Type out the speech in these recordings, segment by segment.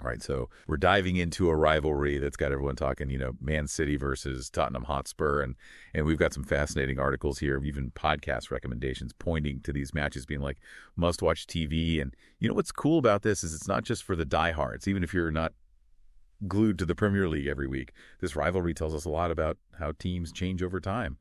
right? So we're diving into a rivalry that's got everyone talking, Man City versus Tottenham Hotspur. And we've got some fascinating articles here, even podcast recommendations pointing to these matches being like must-watch TV. And what's cool about this is it's not just for the diehards. Even if you're not glued to the Premier League every week, this rivalry tells us a lot about how teams change over time.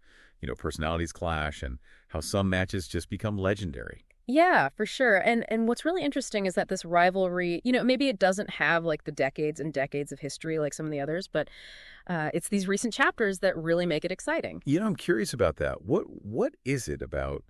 Personalities clash and how some matches just become legendary. Yeah, for sure. And what's really interesting is that this rivalry, maybe it doesn't have like the decades and decades of history like some of the others, but it's these recent chapters that really make it exciting. I'm curious about that. What is it about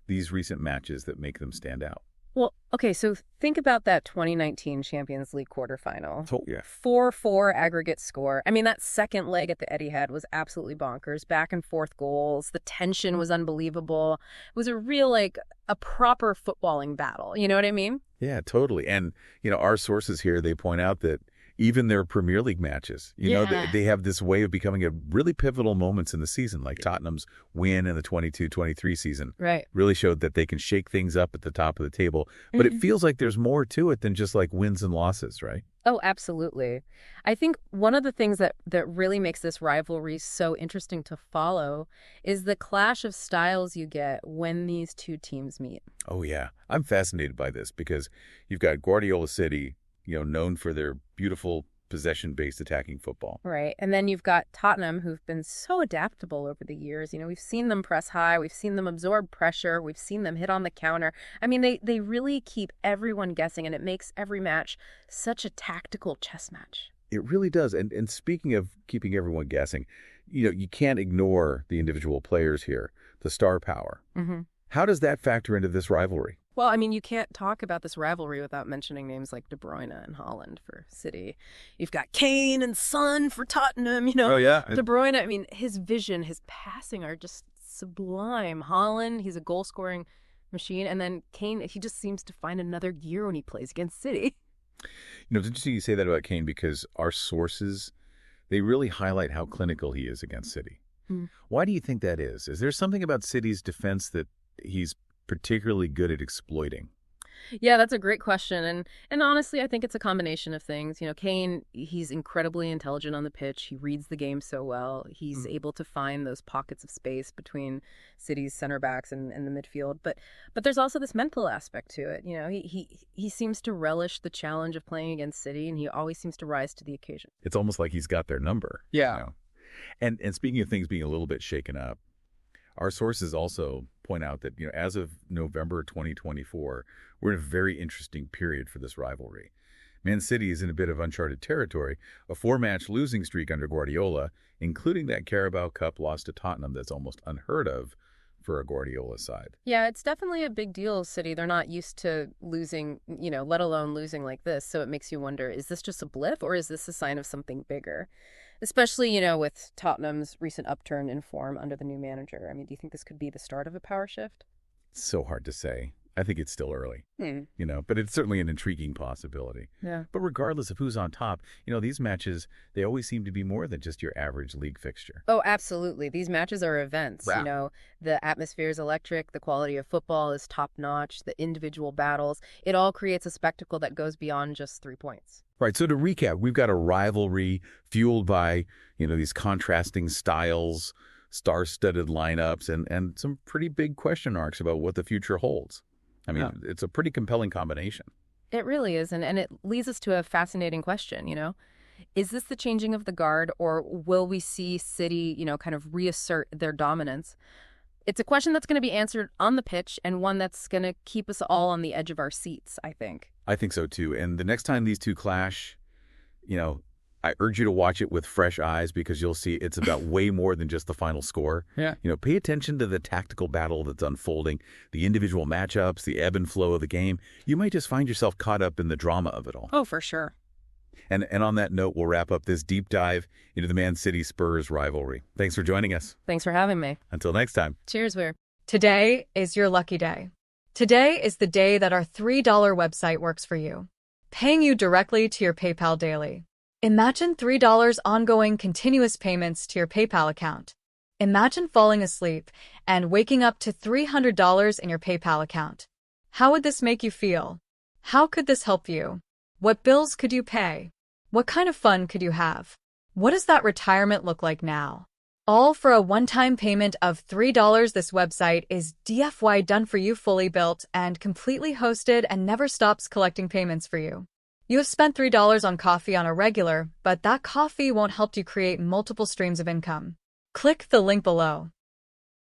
these recent matches that make them stand out? Well, okay, so think about that 2019 Champions League quarterfinal. Oh, yeah. 4-4 aggregate score. I mean, that second leg at the Etihad was absolutely bonkers. Back and forth goals. The tension was unbelievable. It was a real, a proper footballing battle. You know what I mean? Yeah, totally. And, our sources here, they point out that even their Premier League matches, they have this way of becoming a really pivotal moments in the season, like Tottenham's win in the 22-23 season. Right. Really showed that they can shake things up at the top of the table. But it feels like there's more to it than just like wins and losses, right? Oh, absolutely. I think one of the things that really makes this rivalry so interesting to follow is the clash of styles you get when these two teams meet. Oh, yeah. I'm fascinated by this because you've got Guardiola City, known for their beautiful possession-based attacking football. Right. And then you've got Tottenham, who've been so adaptable over the years. We've seen them press high. We've seen them absorb pressure. We've seen them hit on the counter. I mean, they really keep everyone guessing, and it makes every match such a tactical chess match. It really does. And speaking of keeping everyone guessing, you can't ignore the individual players here, the star power. Mm-hmm. How does that factor into this rivalry? Well, I mean, you can't talk about this rivalry without mentioning names like De Bruyne and Haaland for City. You've got Kane and Son for Tottenham, Oh, yeah. De Bruyne, I mean, his vision, his passing are just sublime. Haaland, he's a goal-scoring machine. And then Kane, he just seems to find another gear when he plays against City. It's interesting you say that about Kane because our sources, they really highlight how clinical he is against City. Why do you think that is? Is there something about City's defense that he's particularly good at exploiting? Yeah, that's a great question. And honestly, I think it's a combination of things. Kane, he's incredibly intelligent on the pitch. He reads the game so well. He's able to find those pockets of space between City's center backs and the midfield. But there's also this mental aspect to it. He seems to relish the challenge of playing against City, and he always seems to rise to the occasion. It's almost like he's got their number. Yeah. And speaking of things being a little bit shaken up, our sources also point out that, as of November 2024, we're in a very interesting period for this rivalry. Man City is in a bit of uncharted territory, a 4-match losing streak under Guardiola, including that Carabao Cup loss to Tottenham that's almost unheard of for a Guardiola side. Yeah, it's definitely a big deal, City. They're not used to losing, let alone losing like this. So it makes you wonder, is this just a blip or is this a sign of something bigger? Especially, with Tottenham's recent upturn in form under the new manager. I mean, do you think this could be the start of a power shift? It's so hard to say. I think it's still early, but it's certainly an intriguing possibility. Yeah. But regardless of who's on top, these matches, they always seem to be more than just your average league fixture. Oh, absolutely. These matches are events. Wow. The atmosphere is electric. The quality of football is top notch. The individual battles, it all creates a spectacle that goes beyond just 3 points. Right. So to recap, we've got a rivalry fueled by, these contrasting styles, star-studded lineups, and some pretty big question marks about what the future holds. I mean, It's a pretty compelling combination. It really is. And it leads us to a fascinating question, Is this the changing of the guard, or will we see City, kind of reassert their dominance? It's a question that's going to be answered on the pitch and one that's going to keep us all on the edge of our seats, I think. I think so, too. And the next time these two clash, I urge you to watch it with fresh eyes because you'll see it's about way more than just the final score. Yeah. Pay attention to the tactical battle that's unfolding, the individual matchups, the ebb and flow of the game. You might just find yourself caught up in the drama of it all. Oh, for sure. And on that note, we'll wrap up this deep dive into the Man City Spurs rivalry. Thanks for joining us. Thanks for having me. Until next time. Cheers, Weir. Today is your lucky day. Today is the day that our $3 website works for you, paying you directly to your PayPal daily. Imagine $3 ongoing continuous payments to your PayPal account. Imagine falling asleep and waking up to $300 in your PayPal account. How would this make you feel? How could this help you? What bills could you pay? What kind of fun could you have? What does that retirement look like now? All for a one-time payment of $3. This website is DFY done for you, fully built and completely hosted, and never stops collecting payments for you. You have spent $3 on coffee on a regular, but that coffee won't help you create multiple streams of income. Click the link below.